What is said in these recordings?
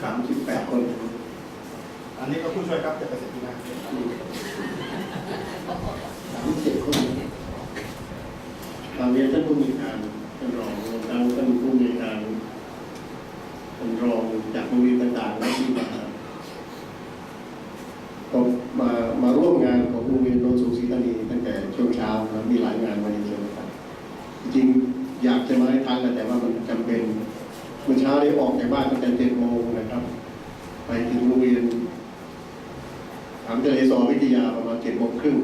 38 คนอันนี้ก็ผู้ช่วยครับจะเกษตรนะ37 คนตอนนี้ท่านผู้มีการท่านรองท่านผู้มีการท่านรองจากโรงเรียนต่างๆและที่มาร่วมงานของโรงเรียนโนนสูงศรีธานีตั้งแต่ช่วงเช้านะมีหลายงานวันนี้เช่นกันจริงอยากจะมาให้ทันแต่ว่ามันจำเป็นเมื่อเช้าได้ออกจากบ้านตั้งแต่7 โมงนะครับไปถึงโรงเรียนถามทะเลสอวิทยาประมาณ7 โมงครึ่ง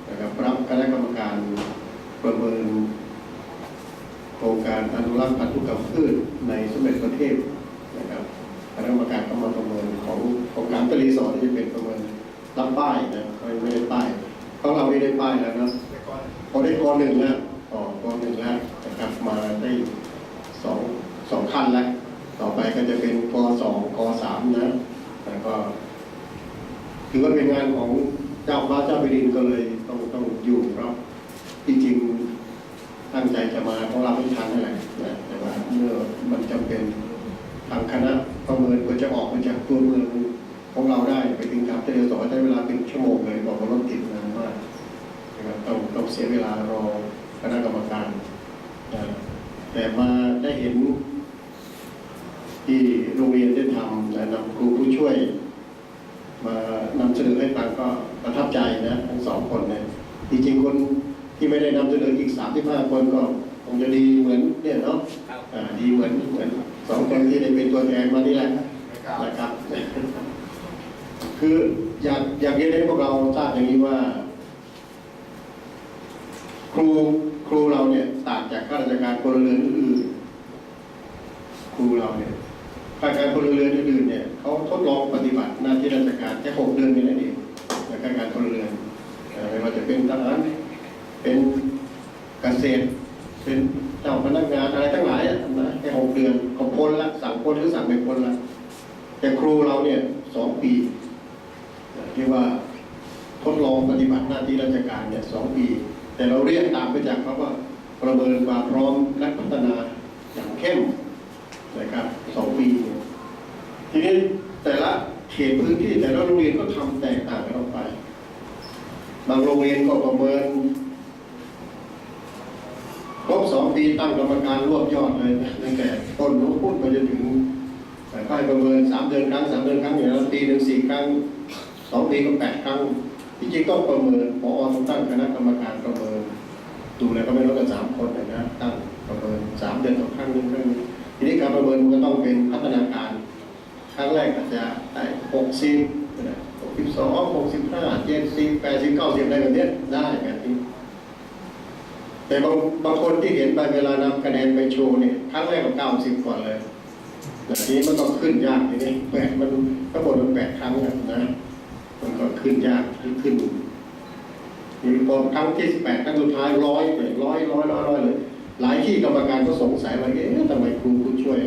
นะครับรับคณะกรรมการประเมินโครงการอนุรักษ์พันธุกรรมพืชในสมเด็จพระเทพนะครับคณะกรรมการก็มาประเมินของการทะเลสอที่จะเป็นประเมินรับป้ายนะไม่ได้ป้ายของเราไม่ได้ป้ายแล้วนะพอได้ก.1แล้วก.1แล้วนะครับมาได้สองขั้นแล้วต่อไปก็จะเป็นก.2 ก.3นะแล้วก็ถือว่าเป็นงานของเจ้าฟ้าเจ้าแผ่นดินก็เลยต้องอยู่ครับจริงๆตั้งใจจะมาของเราไม่ทันเท่าไหร่นะแต่ว่าเมื่อมันจำเป็นทางคณะประเมินก็จะออกมาจากตัวเมืองของเราได้ไปถึงครับจะเดินต่อใช้เวลาเป็นชั่วโมงเลยบอกว่ารถติดนานมากนะครับต้องเสียเวลารอคณะกรรมการแต่มาได้เห็นที่โรงเรียนได้ทำและนำครูผู้ช่วยมานำเสนอให้ฟังก็ประทับใจนะทั้ง2 คนเนี่ยจริงๆคนที่ไม่ได้นำเสนออีก35 คนก็คงจะดีเหมือนเนี่ยเนาะดีเหมือน2 คนที่ได้เป็นตัวแทนมานี่แหละนะครับคืออยากเรียนให้พวกเราทราบอย่างนี้ว่าครูเราเนี่ยต่างจากข้าราชการพลเรือนอื่นครูเราเนี่ยข้าราชการพลเรือนอื่นเนี่ยเขาทดลองปฏิบัติหน้าที่ราชการแค่6 เดือนนี่แหละเองในข้าราชการพลเรือนไม่ว่าจะเป็นทหารเป็นเกษตรเป็นเจ้าพนักงานอะไรทั้งหลายนะแค่6 เดือนก็พ้นละสั่งพ้นหรือสั่งไม่พ้นละแต่ครูเราเนี่ย2 ปีที่ว่าทดลองปฏิบัติหน้าที่ราชการเนี่ย2 ปีแต่เราเรียกตามไปจากเขาว่าประเมินความพร้อมและพัฒนาอย่างเข้มนะครับ2 ปีทีนี้แต่ละเขตพื้นที่แต่ละโรงเรียนก็ทำแตกต่างกันออกไปบางโรงเรียนก็ประเมินครบ2 ปีตั้งกรรมการรวบยอดเลยตั้งแต่ต้นนู้นพูดไปจนถึงค่อยประเมิน3 เดือนครั้ง3 เดือนครั้งอย่างนั้นปีหนึ่ง4 ครั้ง2 ปีก็8 ครั้งจริงๆต้องประเมินผอ.ต้องตั้งคณะกรรมการประเมินดูแล้วก็ไม่ลดกัน3 คนนะตั้งประเมิน3 เดือนต่อครั้งนึงทีนี้การประเมินมันก็ต้องเป็นพัฒนาการครั้งแรกอาจจะได้60 62 65 70 80 90อะไรแบบนี้ได้แบบนี้แต่บางคนที่เห็นไปเวลานำคะแนนไปโชว์เนี่ยครั้งแรกก็90 ก่อนเลยแบบนี้มันก็ขึ้นยากทีนี้มันทั้งหมดมัน8 ครั้งนะมันก็ขึ้นยากขึ้นมีพอครั้งที่18 ครั้งสุดท้าย100เลย100เลยหลายที่กรรมการก็สงสัยว่าทำไมครูผู้ช่วย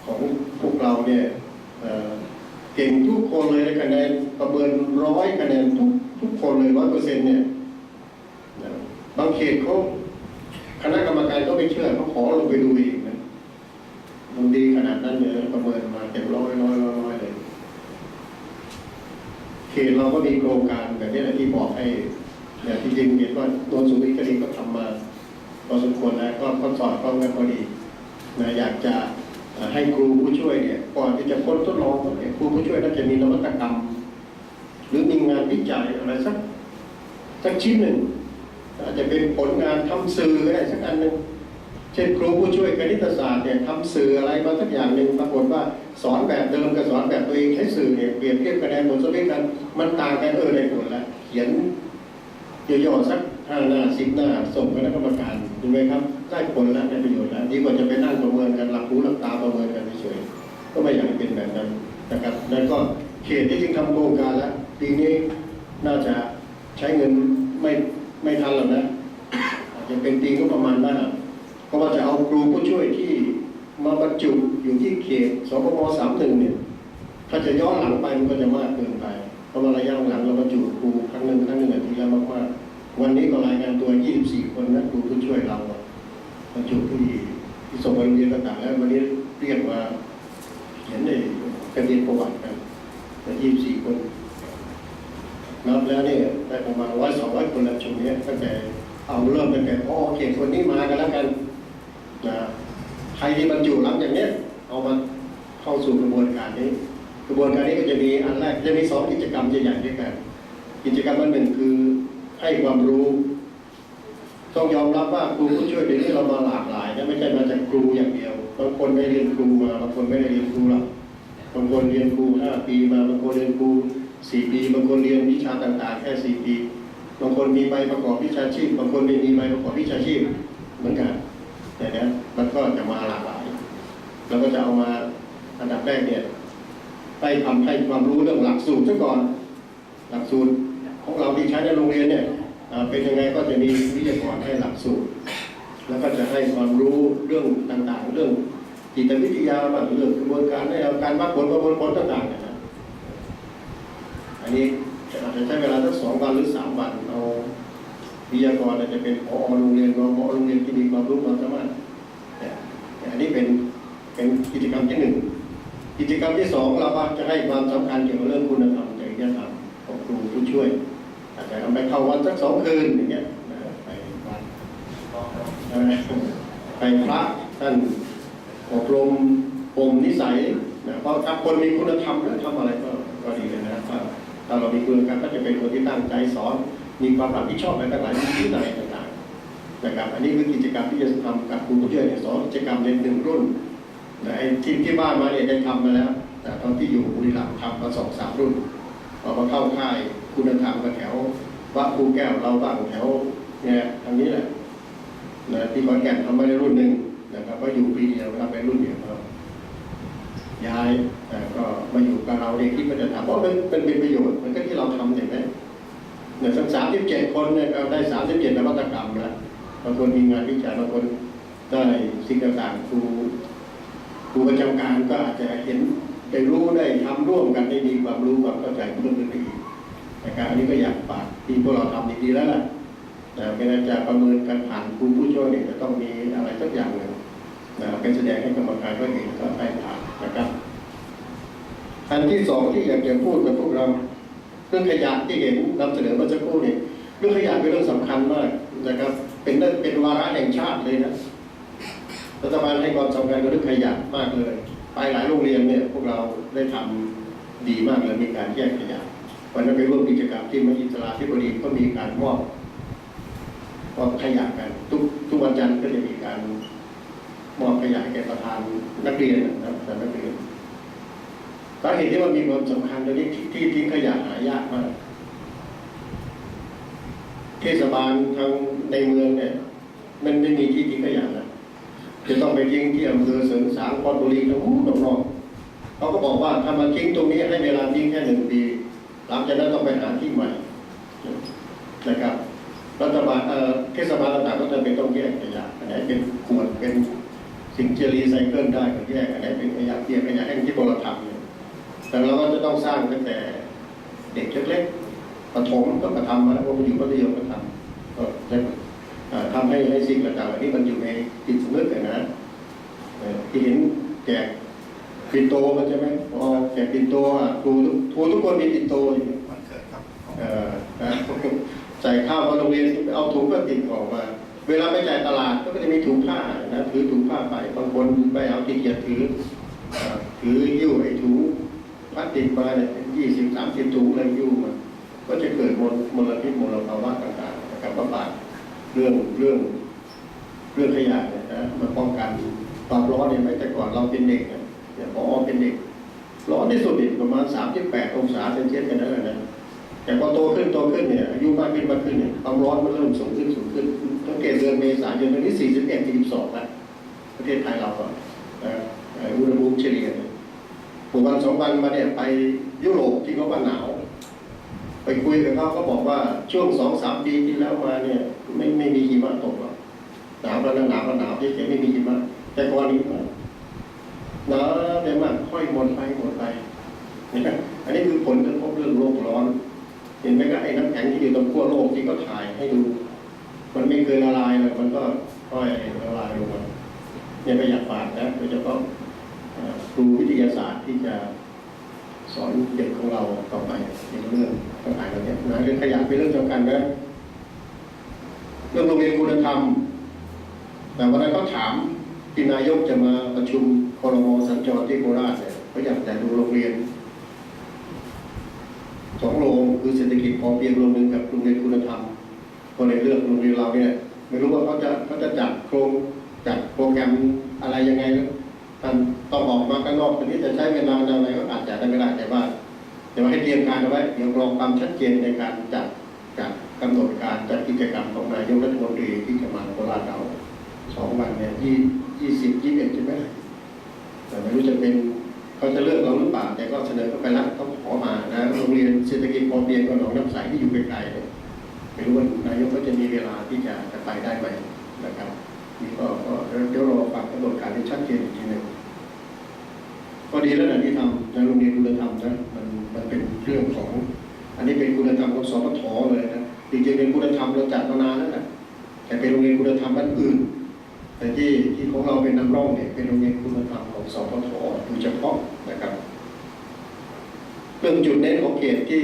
ของพวกเราเนี่ยเก่งทุกคนเลยคะแนนประเมิน100 คะแนนทุกคนเลย100%เนี่ยบางเขตเขาคณะกรรมการก็ไม่เชื่อเขาขอลงไปดูเองนะมันดีขนาดนั้นเลยประเมินมาเต็ม100เลยเขตเราก็มีโครงการแบบนี้แหละที่บอกให้เนี่ยที่จริงเห็นว่าโนนสูงศรีธานีก็ทำมาพอสมควรแล้วก็ทดสอบก็ไม่พอดีนะอยากจะให้ครูผู้ช่วยเนี่ยก่อนที่จะพ้นทดลองเนี่ยครูผู้ช่วยน่าจะมีนวัตกรรมหรือมีงานวิจัยอะไรสักชิ้นหนึ่งอาจจะเป็นผลงานทำสื่อก็ได้สักอันหนึ่งเช่นครูผู้ช่วยคณิตศาสตร์เนี่ยทำสื่ออะไรมาสักอย่างหนึ่งปรากฏว่าสอนแบบเดิมกับสอนแบบตัวเองใช้สื่อเนี่ยเปรียบเทียบคะแนนผลสรุปกันมันต่างกันได้ผลแล้วเขียนย่อๆสัก5 หน้า10 หน้าส่งคณะกรรมการเห็นไหมครับได้ผลแล้วได้ประโยชน์แล้วดีกว่าจะไปนั่งประเมินกันหลับหูหลับตาประเมินกันเฉยๆก็ไม่อยากเป็นแบบนั้นนะครับแล้วก็เขตที่จริงทำโครงการแล้วปีนี้น่าจะใช้เงินไม่ทันหรอกนะอาจจะเป็นปีก็ประมาณนั้นเพราะว่าจะเอาครูผู้ช่วยที่มาบรรจุอยู่ที่เขตสปม31เนี่ยถ้าจะย้อนหลังไปมันก็จะมากเกินไปเพราะว่าระยะหลังเราบรรจุครูครั้งหนึ่งทีละมากๆวันนี้ก็รายงานตัว24 คนนะครูผู้ช่วยเราบรรจุที่ส่งไปโรงเรียนต่างๆแล้ววันนี้เรียกมาเห็นได้ ก็เรียนประวัติกัน24 คนนับแล้วเนี่ยได้ประมาณ100-200 คนแล้วช่วงนี้ตั้งแต่เอาเริ่มตั้งแต่เขตคนนี้มากันแล้วกันนะใครที่บรรจุหลังอย่างเนี้ยเอามาเข้าสู่กระบวนการนี้กระบวนการนี้ก็จะมีอันแรกจะมี2 กิจกรรมใหญ่ๆด้วยกันกิจกรรมอันหนึ่งคือให้ความรู้ต้องยอมรับว่าครูผู้ช่วยเดี๋ยวนี้เรามาหลากหลายนะไม่ใช่มาจากครูอย่างเดียวบางคนไม่เรียนครูมาบางคนไม่ได้เรียนครูหรอกบางคนเรียนครู5 ปีมาบางคนเรียนครู4 ปีบางคนเรียนวิชาต่างๆแค่4 ปีบางคนมีใบประกอบวิชาชีพบางคนไม่มีใบประกอบวิชาชีพเหมือนกันแต่เนี้ยมันก็จะมาหลากหลายเราก็จะเอามาอันดับแรกเนี่ยให้ความรู้เรื่องหลักสูตรซะก่อนหลักสูตรของเราที่ใช้ในโรงเรียนเนี่ยเป็นยังไงก็จะมีวิทยากรให้หลักสูตรแล้วก็จะให้ความรู้เรื่องต่างๆเรื่องจิตวิทยาบ้างเรื่องกระบวนการในการวัดผลประมวลผลต่างๆนะอันนี้อาจจะใช้เวลาสัก2 วันหรือ3 วันเอาวิทยากรอาจจะเป็นผอ.โรงเรียนรองผอ.โรงเรียนที่มีความรู้ความสามารถแต่อันนี้เป็นกิจกรรมที่ 1กิจกรรมที่ 2เราจะให้ความสำคัญเกี่ยวกับเรื่องคุณธรรมจริยธรรมของครูผู้ช่วยอาจจะเอาไปเข้าวัดสัก2 คืนอย่างเงี้ยไปวัดไปพระท่านอบรมบ่มนิสัยนะเพราะถ้าคนมีคุณธรรมแล้วทำอะไรก็ดีเลยนะถ้าเรามีคุณธรรมก็จะเป็นคนที่ตั้งใจสอนมีความรับผิดชอบในต่างๆที่ไหนต่างๆนะครับอันนี้คือกิจกรรมที่จะทำกับครูผู้ช่วยเนี่ย2 กิจกรรมใน1 รุ่นไอ้ที่บ้านมาเนี่ยได้ทำมาแล้วแต่ตอนที่อยู่บุรีรัมย์ทำมา2-3 รุ่นพอมาเข้าค่ายคุณธรรมกับแถววัดภูแก้วเราบ้างแถวเนี่ยทางนี้แหละนะที่ขอนแก่นทำมาในรุ่น 1นะครับก็อยู่ปีเดียวทำไปรุ่นเดียวก็ย้ายก็มาอยู่กับเราเองที่มันจะทำเพราะมันเป็นประโยชน์มันก็ที่เราทำเห็นไหมเนี่ยสัก37 คนเนี่ยเราได้37 นวัตกรรมแล้วบางคนมีงานวิจัยบางคนได้สิ่งต่างๆครูประจำการก็อาจจะเห็นได้รู้ได้ทำร่วมกันได้มีความรู้ความเข้าใจเพิ่มขึ้นไปอีกนะครับอันนี้ก็อยากฝากที่พวกเราทำดีๆแล้วล่ะแต่เวลาจะประเมินการผ่านครูผู้ช่วยเนี่ยจะต้องมีอะไรสักอย่างหนึ่งเป็นแสดงให้กรรมการก็เห็นก็ให้ผ่านนะครับอันที่ 2ที่อยากจะพูดกับพวกเราเรื่องขยะที่เห็นนำเสนอเมื่อสักครู่นี่เรื่องขยะเป็นเรื่องสำคัญมากนะครับเป็นวาระแห่งชาติเลยนะรัฐบาลให้ความสำคัญกับเรื่องขยะมากเลยไปหลายโรงเรียนเนี่ยพวกเราได้ทำดีมากเลยมีการแยกขยะวันนั้นไปร่วมกิจกรรมที่มหิดลธิบดีก็มีการมอบขยะกันทุกวันจันทร์ก็จะมีการมอบขยะแก่ประธานนักเรียนนะครับแต่นักเรียนสาเหตุที่ว่ามีความสำคัญตรงนี้ที่ทิ้งขยะหายากมากเทศบาลทางในเมืองเนี่ยมันไม่มีที่ทิ้งขยะนะจะต้องไปทิ้งที่อำเภอเสริงสางคอนบุรีทั้งหมดนอกเขาก็บอกว่าถ้ามาทิ้งตรงนี้ให้เวลาทิ้งแค่1 ปีหลังจากนั้นต้องไปหาที่ใหม่นะครับรัฐบาลเทศบาลต่างๆก็จะเป็นต้องแยกขยะอันไหนเป็นขวดเป็นสิ่งที่รีไซเคิลได้ก็แยกอันไหนเป็นขยะเปียกขยะแห้งที่เราทำเนี่ยแต่เราก็จะต้องสร้างตั้งแต่เด็กเล็กๆประถมก็มาทำมาแล้วพอมาอยู่มัธยมก็ทำก็จะทำให้สิ่งต่างๆเหล่านี้มันอยู่ในจิตสำนึกนะที่เห็นแจกปิ่นโตมันใช่ไหมพอแจกปิ่นโตครูทุกคนมีปิ่นโตอยู่วันเกิดครับใส่ข้าวมาโรงเรียนเอาถุงพลาสติกออกมาเวลาไปจ่ายตลาดก็จะมีถุงผ้านะถือถุงผ้าไปบางคนไปเอาที่เกียจถือยิ้วไอ้ถุงพลาสติกมาเนี่ย20-30 ถุงเลยยิ้วมาก็จะเกิดมลพิษมลภาวะต่างๆนะครับประบาดเรื่องขยะเนี่ยนะมาป้องกันความร้อนเนี่ยไม่แต่ก่อนเราเป็นเด็กเนี่ยพอเป็นเด็กร้อนที่สุดเนี่ยประมาณ38 องศาเซนเซียสกันนั่นแหละนะแต่พอโตขึ้นเนี่ยอายุมากขึ้นเนี่ยความร้อนมันเริ่มสูงขึ้นสังเกตเดือนเมษายนตอนนี้41-42แล้วประเทศไทยเราก็อุณหภูมิเฉลี่ยวัน2 วันมาเนี่ยไปยุโรปที่เขาว่าหนาวไปคุยกับเขาบอกว่าช่วง 2-3 ปีที่แล้วมาเนี่ยไม่มีหิมะตกหรอกหนาวแล้วหนาวเฉยๆไม่มีหิมะแต่ก่อนนี้หนาวเดี๋ยวมันค่อยหมดไปนะครับอันนี้คือผลกระทบเรื่องโลกร้อนเห็นไหมครับไอ้น้ำแข็งที่อยู่ตรงขั้วโลกที่เขาถ่ายให้ดูมันไม่เคยละลายเลยมันก็ค่อยละลายลงมาเนี่ยก็อยากฝากนะโดยเฉพาะครูวิทยาศาสตร์ที่จะ สอนเด็กของเราต่อไปในเรื่องต่างๆเหล่านี้นะเรื่องขยะเป็นเรื่องสำคัญนะเรื่องโรงเรียนคุณธรรมแต่วันนั้นก็ถามที่นายกจะมาประชุมครม.สัญจรที่โคราชเนี่ยเขาอยากจะดูโรงเรียน2 โรงคือเศรษฐกิจพอเพียงโรงนึงกับโรงเรียนคุณธรรมก็เลยเลือกโรงเรียนเราเนี่ยไม่รู้ว่าเขาจะจัดโปรแกรมอะไรยังไงท่านต้องออกมาข้างนอกตอนนี้จะใช้เวลาอะไรก็อาจจะได้ไม่ได้แต่ว่าให้เตรียมการเอาไว้เดี๋ยวรอความชัดเจนในการจัดกำหนดการจัดกิจกรรมของนายกรัฐมนตรีที่จะมาโคราชเรา2 วันเนี่ย20 21ใช่ไหมแต่ไม่รู้จะเป็นเขาจะเลือกเราหรือเปล่าแต่ก็เสนอเข้าไปแล้วต้องขอมานะโรงเรียนเศรษฐกิจพอเพียงกับหนองน้ำใสที่อยู่ไกลๆเนี่ยไม่รู้ว่านายกก็จะมีเวลาที่จะไปได้ไหมนะครับนี่ก็เดี๋ยวรอฟังกำหนดการที่ชัดเจนอีกทีหนึ่งก็ดีแล้วนะที่ทำในโรงเรียนคุณธรรมนะมันเป็นเรื่องของอันนี้เป็นคุณธรรมของสปทเลยนะจริงๆเป็นคุณธรรมเราจัดมานานแล้วนะแต่เป็นโรงเรียนคุณธรรมบ้านอื่นแต่ที่ของเราเป็นนำร่องเนี่ยเป็นโรงเรียนคุณธรรมของสปทโดยเฉพาะนะครับเรื่องจุดเน้นของเขตที่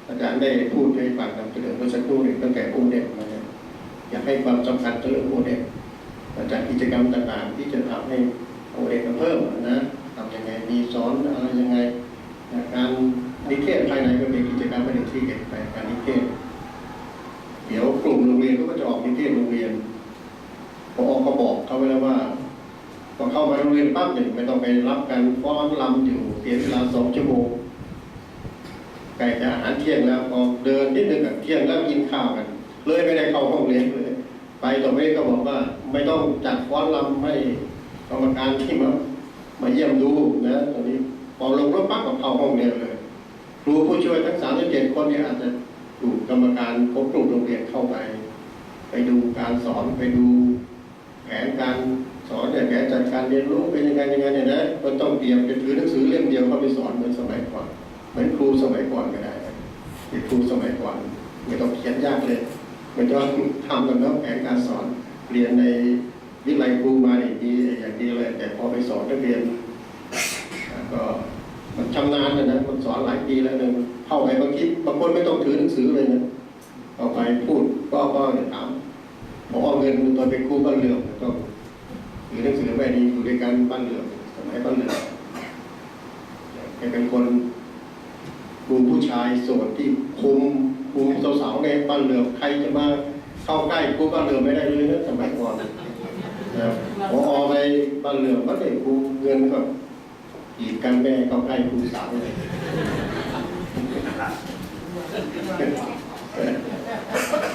อาจารย์ได้พูดให้ฟังนำเสนอเมื่อสักครู่นี้ตั้งแต่โอเด็กมาเนี่ยอยากให้ความสำคัญกับเรื่องโอเด็กจากกิจกรรมต่างๆที่จะทำให้โอเด็กเพิ่มนะทำยังไงมีสอนอะไรยังไงการนิเทศภายในก็เป็นกิจกรรมประเด็นที่เด็กไปการนิเทศเดี๋ยวกลุ่มโรงเรียนก็จะออกนิเทศโรงเรียนพอเขาบอกเขาไว้แล้วว่าพอเข้ามาโรงเรียนปั๊บเนี่ยไม่ต้องไปรับการฟ้อนรำอยู่เสียเวลา2 ชั่วโมงใกล้จะอาหารเที่ยงแล้วพอเดินนิดนึงกับเที่ยงแล้วกินข้าวกันเลยไม่ได้เข้าห้องเรียนเลยไปต่อไปก็บอกว่าไม่ต้องจัดฟ้อนรำให้กรรมการที่มาเยี่ยมดูนะตอนนี้พอลงรถปั๊บก็เข้าห้องเรียนเลยครูผู้ช่วยทั้ง37 คนเนี่ยอาจจะถูกกรรมการพบกลุ่มโรงเรียนเข้าไปดูการสอนไปดูแผนการสอนเนี่ยแผนจัดการเรียนรู้เป็นยังไงเนี่ยนะมันต้องเตรียมไปถือหนังสือเล่มเดียวเข้าไปสอนเหมือนสมัยก่อนเหมือนครูสมัยก่อนก็ได้เด็กครูสมัยก่อนไม่ต้องเขียนยากเลยมันจะทำกันแล้วแผนการสอนเรียนในวิทยาลัยครูมาเนี่ยดีอย่างดีเลยแต่พอไปสอนนักเรียนก็มันชำนาญนะมันสอนหลายปีแล้วเนี่ยเข้าไปบางคนไม่ต้องถือหนังสือเลยนะเอาไปพูดก็เนี่ยถามพอเงินตอนเป็นครูบ้านเรืองต้องถือหนังสือไม่ดีอยู่ด้วยกันบ้านเรืองสมัยบ้านเรืองแกเป็นคนครูผู้ชายโสดที่คุมสาวๆในบ้านเรืองใครจะมาเข้าใกล้ครูบ้านเรืองไม่ได้เลยนะสมัยก่อนพอไปบ้านเรืองก็ได้ครูเงินก็กีดกันแม่เข้าใกล้ครูสาวเลย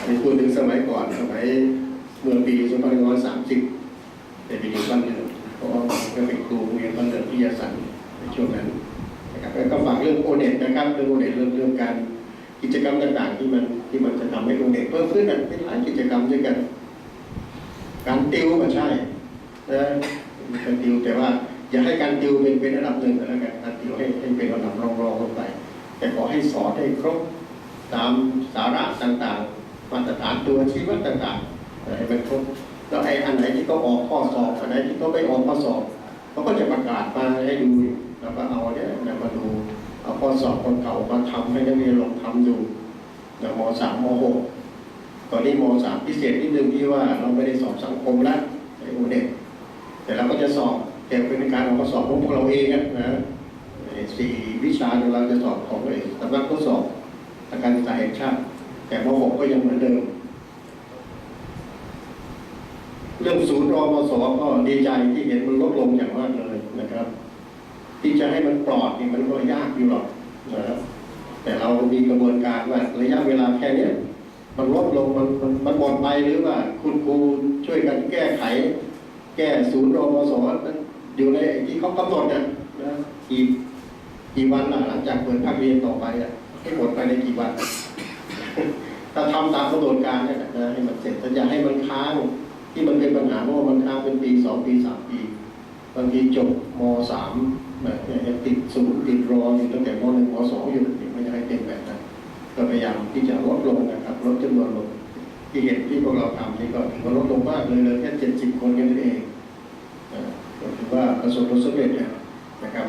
มีพูดถึงสมัยก่อนสมัยเมื่อปี2530แต่ไปอยู่บ้านเรืองเพราะว่าก็เป็นครูเรียนบ้านเรืองพิทยาสันในช่วงนั้นนะครับแล้วก็ฝากเรื่องโอเน็ตนะครับเรื่องโอเน็ตเรื่องการกิจกรรมต่างๆที่มันจะทำให้โอเน็ตเพิ่มขึ้นเป็นหลายกิจกรรมด้วยกันการติวก็ใช่นะการติวแต่ว่าอย่าให้การติวเป็นระดับหนึ่งแล้วกันการติวให้เป็นระดับรองๆลงไปแต่ขอให้สอนให้ครบตามสาระต่างๆมาตรฐานตัวชี้วัดต่างๆให้มันครบแล้วไอ้อันไหนที่เขาออกข้อสอบอันไหนที่เขาไม่ออกข้อสอบเขาก็จะประกาศมาให้ดูแล้วก็เอาเนี่ยมาดูเอาข้อสอบคนเก่ามาทำให้นักเรียนลองทำดูม.3 ม.6 ตอนนี้ม.3 พิเศษนิดนึงที่ว่าเราไม่ได้สอบสังคมแล้วไอ้โอเด็กแต่เราก็จะสอบแต่เป็นการออกข้อสอบของพวกเราเองนะ4 วิชาเราจะสอบของสำนักทดสอบการศึกษาแห่งชาติแต่ม.6 ก็ยังเหมือนเดิมเรื่องศูนย์รมส.ก็ดีใจที่เห็นมันลดลงอย่างมากเลยนะครับที่จะให้มันปลอดนี่มันก็ยากอยู่หรอกนะครับแต่เรามีกระบวนการว่าระยะเวลาแค่นี้มันลดลงมันหมดไปหรือว่าคุณครูช่วยกันแก้ไขแก้ศูนย์รมส.นั้นอยู่ในที่เขากำหนดนะกี่วันหลังจากเปิดภาคเรียนต่อไปให้หมดไปในกี่วันถ้าทำตามกำหนดการเนี่ยนะให้มันเสร็จแต่อย่าให้มันค้างที่มันเป็นปัญหาเพราะว่ามันค้างเป็นปี2 ปี 3 ปีบางทีจบม.3 แบบติดศูนย์ติดรออยู่ตั้งแต่ม.1 ม.2 อยู่ไม่อยากให้เป็นแบบนั้นก็พยายามที่จะลดลงนะครับลดจำนวนลงที่เห็นที่พวกเราทำนี่ก็ถือว่าลดลงมากเลยแค่70 คนกันเองก็ถือว่าประสบผลสำเร็จนะครับ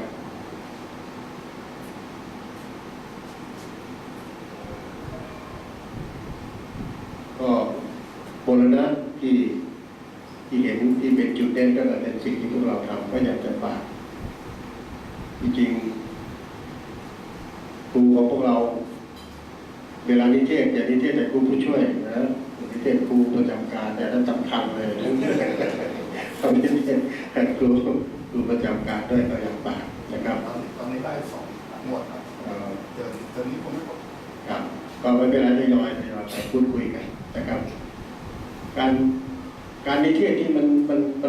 คนแล้วนะที่เห็นที่เป็นจุดเด่นก็เป็นสิ่งที่พวกเราทำก็อยากจะฝากจริงๆครูของพวกเราเวลานิเทศอย่านิเทศแต่ครูผู้ช่วยนะนิเทศครูประจำการแต่นั้นสำคัญเลยตอนนี้แต่ครูประจำการด้วยก็อยากฝากนะครับ ตอนนี้ได้2 หมวดครับเดือนนี้ผมไม่ครบ ครับก็ไม่เป็นไรทยอยไปพูดคุยกันนะครับการนิเทศที่มัน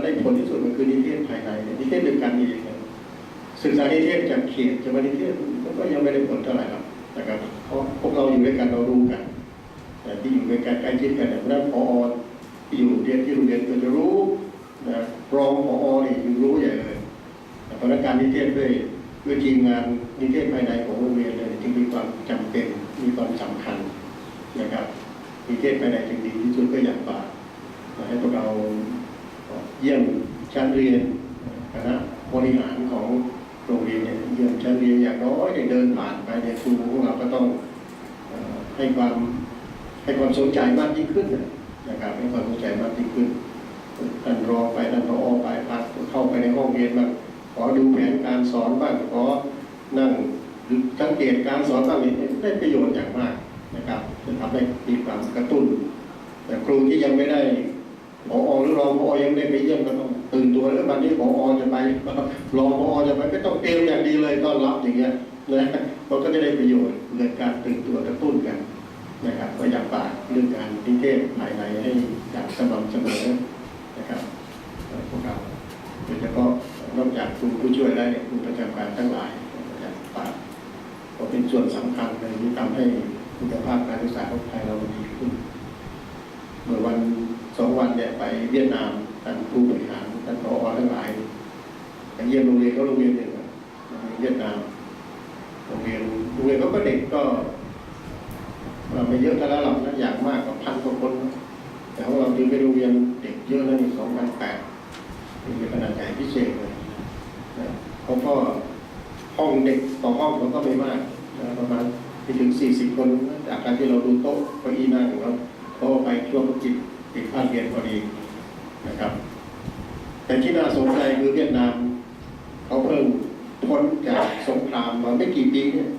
ได้ผลที่สุดมันคือนิเทศภายในนิเทศด้วยกันเองศึกษานิเทศจากเขตจะมานิเทศมันก็ยังไม่ได้ผลเท่าไหร่หรอกนะครับเพราะพวกเราอยู่ด้วยกันเรารู้กันแต่ที่อยู่ด้วยกันใกล้ชิดกันเนี่ยเพราะนั้นผอ.ที่อยู่เรียนที่โรงเรียนก็จะรู้นะรองผอ.นี่ยังรู้ใหญ่เลยเพราะนั้นการนิเทศด้วยทีมงานนิเทศภายในของโรงเรียนเลยจึงมีความจำเป็นมีความสำคัญนะครับนิเทศภายในจึงดีที่สุดก็อยากฝากให้พวกเราเยี่ยมชั้นเรียนคณะบริหารของโรงเรียนเนี่ยเยี่ยมชั้นเรียนอย่างน้อยเดินผ่านไปเนี่ยครูของเราก็ต้องให้ความสนใจมากยิ่งขึ้นนะครับให้ความสนใจมากยิ่งขึ้นท่านรองไปท่านผอ.ไปพักเข้าไปในห้องเรียนบ้างขอดูแผนการสอนบ้างขอนั่งสังเกตการสอนบ้างนี่ได้ประโยชน์อย่างมากนะครับจะทำให้มีความกระตุ้นแต่ครูที่ยังไม่ได้ผอ.หรือรองผอ.ยังไม่ได้ไปเยี่ยมก็ต้องตื่นตัวแล้ววันนี้ผอ.จะไปรองผอ.จะไปไม่ต้องเตรียมอย่างดีเลยต้อนรับอย่างเงี้ยนะเราก็จะได้ประโยชน์เรื่องการตื่นตัวกระตุ้นกันนะครับก็อยากฝากเรื่องการนิเทศภายในให้อย่างสม่ำเสมอนะครับพวกเราโดยเฉพาะนอกจากครูผู้ช่วยแล้วเนี่ยครูประจำการทั้งหลายอยากฝากก็เป็นส่วนสำคัญเลยที่ทำให้คุณภาพการศึกษาของไทยเราดีขึ้นเมื่อวัน2 วันเนี่ยไปเวียดนามท่านผู้บริหารท่านผอ.ทั้งหลายไปเยี่ยมโรงเรียนหนึ่งเวียดนามโรงเรียนเขาก็เด็กก็ไม่เยอะแต่ละหลับนะอย่างมากกว่า1,000 กว่าคนแต่ของเราถือเป็นโรงเรียนเด็กเยอะนะนี่2,800เป็นขนาดใหญ่พิเศษเลยนะเขาก็ห้องเด็กต่อห้องเขาก็ไม่มากนะประมาณไม่ถึง40 คนจากการที่เราดูโต๊ะเก้าอี้นั่งแล้วเขาไปช่วงปิดภาคเรียนพอดีนะครับแต่ที่น่าสนใจคือเวียดนามเขาเพิ่งพ้นจากสงครามมาไม่กี่ปีเนี่ย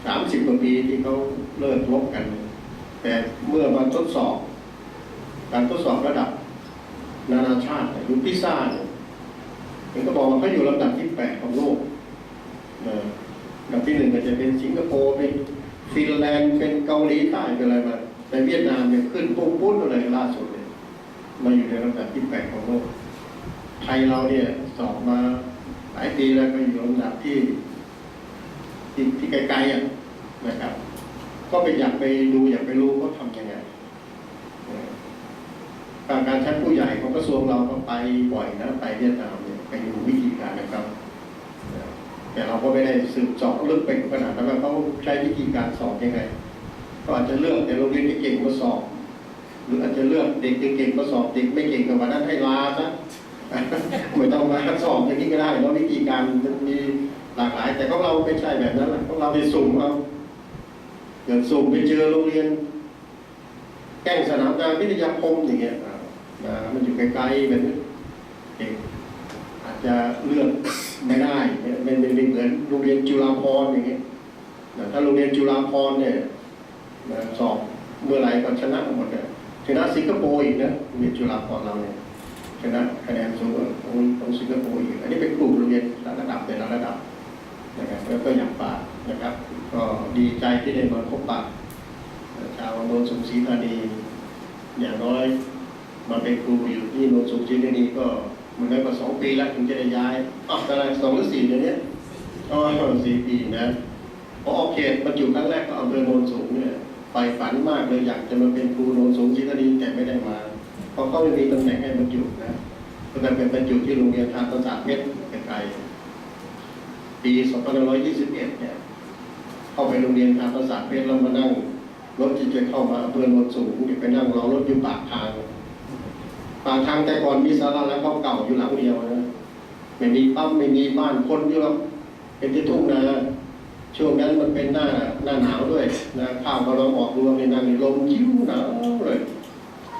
30 กว่าปีที่เขาเลิกรบกัน แต่เมื่อมาทดสอบการทดสอบระดับนานาชาติยุคพิซ่าเนี่ยมันก็บอกว่าเขาอยู่ลำดับที่8ของโลกลำดับที่ 1ก็จะเป็นสิงคโปร์เป็นฟินแลนด์เป็นเกาหลีใต้เป็นอะไรมาแต่เวียดนามเนี่ยขึ้นปุ้งอะไรล่าสุดเลยมาอยู่ในลำดับที่8ของโลกไทยเราเนี่ยสอบมาหลายปีแล้วก็อยู่ลำดับที่ไกลๆนะครับ ก็ไปอยากไปดูอยากไปรู้เขาทำยังไงการชั้นผู้ใหญ่ของกระทรวงเราก็ไปบ่อยนะไปเวียดนามเนี่ยไปดูวิธีการนะครับแต่เราก็ไม่ได้สืบเจาะลึกไปขนาดนั้นว่าเขาใช้วิธีการสอบยังไงก็อาจจะเลือกแต่โรงเรียนที่เก่งมาสอบหรืออาจจะเลือกเด็กเก่งมาสอบเด็กไม่เก่งกับวันนั้นให้ลาซะไม่ต้องมาสอบอย่างนี้ก็ได้เพราะวิธีการมันมีหลากหลายแต่ของเราไม่ใช่แบบนั้นของเราไปสุ่มเอาอย่างสุ่มไปเจอโรงเรียนแก้งสนามงานวิทยาคมอย่างเงี้ยมันอยู่ไกลๆแบบนี้เด็กอาจจะเลือกไม่ได้เป็นเหมือนโรงเรียนจุฬาภรณ์อย่างเงี้ยถ้าโรงเรียนจุฬาภรณ์เนี่ยสอบเมื่อไหร่ก็ชนะหมดเลยชนะสิงคโปร์อีกนะโรงเรียนจุฬาภรณ์เราเนี่ยชนะคะแนนสูงของสิงคโปร์อีกอันนี้เป็นกลุ่มโรงเรียนระดับเป็นระดับนะครับก็อยากฝากนะครับก็ดีใจที่ได้มาพบปะชาวโนนสูงศรีธานีอย่างน้อยมาเป็นครูอยู่ที่โนนสูงศรีธานีก็มันได้มา2 ปีแล้วถึงจะได้ย้ายอะไร2 หรือ 4เดือนนี้4 ปีนะพอออกเขตมาอยู่ครั้งแรกก็อำเภอโนนสูงเนี่ยไปฝันมากเลยอยากจะมาเป็นครูโนนสูงศรีธานีแต่ไม่ได้มาเพราะเขาไม่มีตำแหน่งให้บรรจุนะก็จะเป็นบรรจุที่โรงเรียนทานประสาทเพชรไกลปี 2521 เนี่ยเข้าไปโรงเรียนทานประสาทเพชรแล้วมานั่งรถที่จะเข้ามาอำเภอโนนสูงไปนั่งรอรถอยู่ปากทางแต่ก่อนมีศาลาแล้วเขาเก่าอยู่หลังเดียวนะไม่มีปั๊มไม่มีบ้านคนอยู่แล้วเป็นที่ทุ่งนาช่วงนั้นมันเป็นหน้าหนาวด้วยนะข้าวกำลังออกรวงในนั้นลมยิ้วหนาวเลย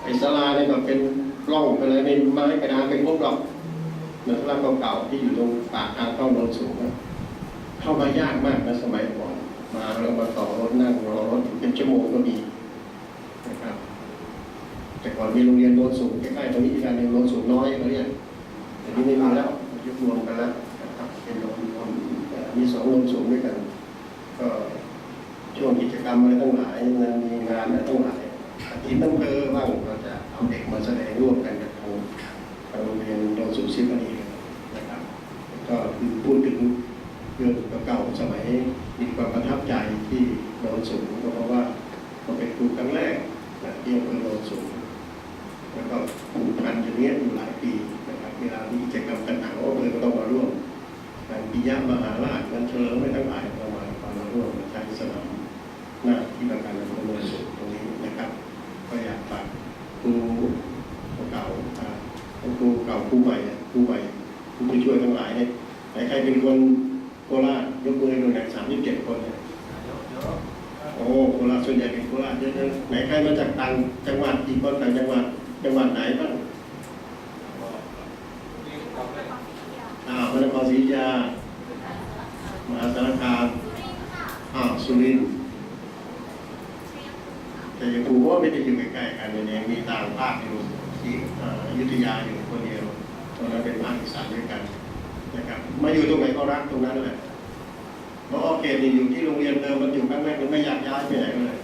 ไอ้ศาลาเนี่ยก็เป็นร่องไปเลยเป็นไม้กระดานเป็นพวกดอกเหมือนศาลาเก่าๆที่อยู่ตรงปากทางเข้าโนนสูงนะเข้ามายากมากนะสมัยก่อนมาเรามาต่อรถนั่งรอรถเป็นชั่วโมงก็มีนะครับแต่ก่อนมีโรงเรียนโนนสูงใกล้ๆตรงนี้อีกการหนึ่งโนนสูงน้อยเขาเรียกแต่นี้ไม่มีแล้วยุบรวมกันแล้วนะครับเป็นโนนมี2โนนสูงด้วยกันก็ช่วงกิจกรรมอะไรทั้งหลายมันมีงานอะไรทั้งหลายอาทิตย์ตั้งเพอบ้างเราจะเอาเด็กมาแสดงร่วมกันกับทางโรงเรียนโนนสูงศิลปนีนะครับก็คือพูดถึงเรื่องเก่าๆสมัยมีความประทับใจที่โนนสูงเพราะว่าเราเป็นครูครั้งแรกที่อำเภอโนนสูงแล้วก็ผูกพันอย่างนี้อยู่หลายปีนะครับเวลามีกิจกรรมต่างๆอำเภอก็ต้องมาร่วมงานปิยมหาราชงานเฉลิมไม่ทั้งหลายเรามาร่วมมาใช้สนามหน้าที่ประการอำเภอโนนสูงตรงนี้นะครับก็อยากฝากครูเก่าครูเก่าครูใหม่ครูผู้ช่วยทั้งหลายเนี่ยใครเป็นคนโคราชยกมือดูหนัก37 คนเนี่ยโอ้โคราชส่วนใหญ่เป็นโคราชเยอะๆไหนใครมาจากต่างจังหวัดอีกคนต่างจังหวัดไหนบ้างพระนครศรีอยุธยามหาสารคามสุรินทร์แต่ยังภูว่าไม่ได้อยู่ใกล้ๆกันเนี่ยมีต่างภาคอยู่ที่อยุธยาอยู่คนเดียวตอนนั้นเป็นภาคอีสานด้วยกันนะครับมาอยู่ตรงไหนก็รักตรงนั้นแหละเพราะเขตอยู่ที่โรงเรียนเดิมมันอยู่ข้างแรกมันไม่อยากย้ายไปไหนเลย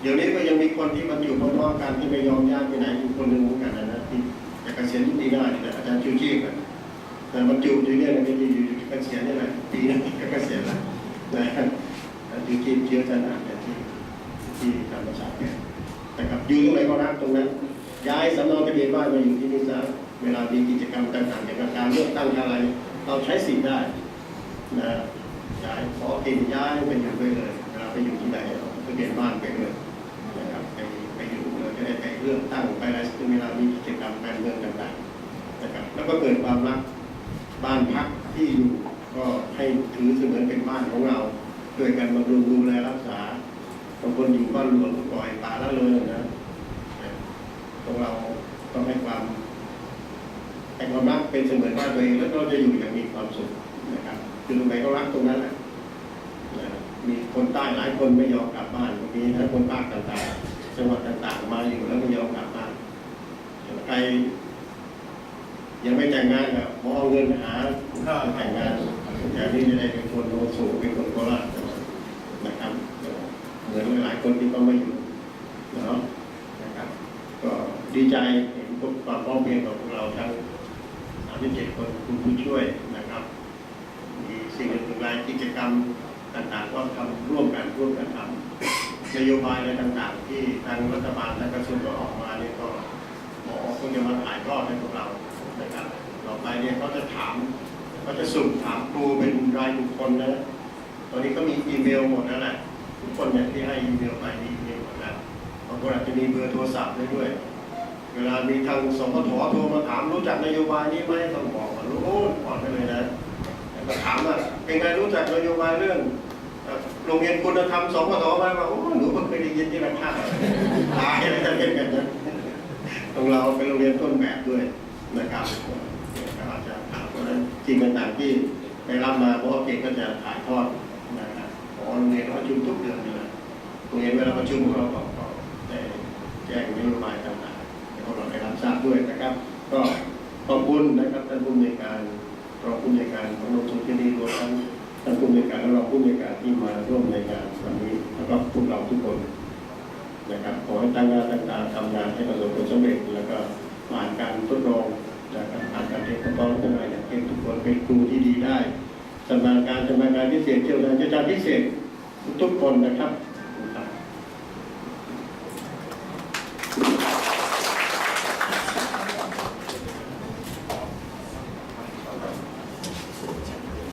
เดี๋ยวนี้ก็ยังมีคนที่มันอยู่พร้อมๆกันที่ไม่ยอมย้ายไปไหนอยู่คนหนึ่งเหมือนกันนะที่จะเกษียณที่ปีหน้าเนี่ยอาจารย์ชูชีพนะแต่มันอยู่เนี่ยมันจะอยู่เกษียณนี่แหละปีนั้นก็เกษียณแล้วนะชูชีพเชื้อชาติเนี่ยที่ธรรมศาสตร์เนี่ยนะครับอยู่ตรงไหนก็รักตรงนั้นย้ายสำเนาทะเบียนบ้านมาอยู่ที่นี่ซะเวลามีกิจกรรมต่างๆเกี่ยวกับการเลือกตั้งอะไรเราใช้สิทธิ์ได้นะย้ายขอเกณฑ์ย้ายไปอยู่ด้วยเลยเวลาไปอยู่ที่ไหนทะเบียนบ้านไปเลยนะครับไปอยู่เราจะได้ไปเลือกตั้งไปอะไรซึ่งเวลามีกิจกรรมการเมืองต่างๆนะครับแล้วก็เกิดความรักบ้านพักที่อยู่ก็ให้ถือเสมือนเป็นบ้านของเราด้วยกันบำรุงดูแลรักษาบางคนอยู่บ้านหลวงปล่อยป่าละเลยนะพวกเราต้องให้ความรักเป็นเสมือนบ้านตัวเองแล้วเราจะอยู่อย่างมีความสุขนะครับคือตรงไหนก็รักตรงนั้นแหละมีคนใต้หลายคนไม่ยอมกลับบ้านมีนะคนภาคต่างๆจังหวัดต่างๆมาอยู่แล้วไม่ยอมกลับบ้านใครยังไม่แต่งงานก็มองเงินหาแต่งงานอย่างนี้จะได้เป็นคนโนสูงเป็นคนโคราชนะครับเหมือนหลายคนที่ก็ไม่อยู่เนาะนะครับก็ดีใจเห็นพวกความพร้อมเพรียงของพวกเราทั้ง37 คนคุณผู้ช่วยนะครับมีสิ่งหลายกิจกรรมต่างๆก็ทำร่วมกันทำนโยบายอะไรต่างๆที่ทางรัฐบาลและกระทรวงก็ออกมาเนี่ยก็คงจะมาถ่ายทอดให้พวกเรานะครับต่อไปเนี่ยเขาจะสุ่มถามครูเป็นรายบุคคลนะตอนนี้ก็มีอีเมลหมดแล้วแหละทุกคนเนี่ยที่ให้อีเมลไปมีอีเมลหมดแล้วบางคนอาจจะมีเบอร์โทรศัพท์ด้วยเวลามีทางสพทโทรมาถามรู้จักนโยบายนี้ไหมต้องบอกว่ารู้ก่อนไปเลยนะแต่ถามว่าเป็นไงรู้จักนโยบายเรื่องโรงเรียนคุณธรรมสพทไหมว่าโอ้หนูเพิ่งเคยได้ยินที่มันท่าตายอะไรจะเป็นกันนะของเราเป็นโรงเรียนต้นแบบด้วยนะครับอาจจะถามว่าจริงต่างๆที่ได้รับมาเพราะเก่งก็จะถ่ายทอดนะครับโรงเรียนประชุมทุกเดือนเลยโรงเรียนเวลาประชุมเราก็ได้แจ้งนโยบายต่างๆให้พวกเราได้รับทราบด้วยนะครับก็ขอบคุณนะครับท่านผู้อำนวยการรองผู้อำนวยการของโรงเรียนที่นี่รวมทั้งท่านผู้อำนวยการและรองผู้อำนวยการที่มาร่วมในงานวันนี้แล้วก็พวกเราทุกคนนะครับขอให้ตั้งหน้าตั้งตาทำงานให้ประสบผลสำเร็จแล้วก็ผ่านการทดลองจากผ่านการเรียนรู้ทั้งหลายอย่างเป็นทุกคนเป็นครูที่ดีได้ชำนาญการพิเศษเชี่ยวชาญพิเศษทุกคนนะครับ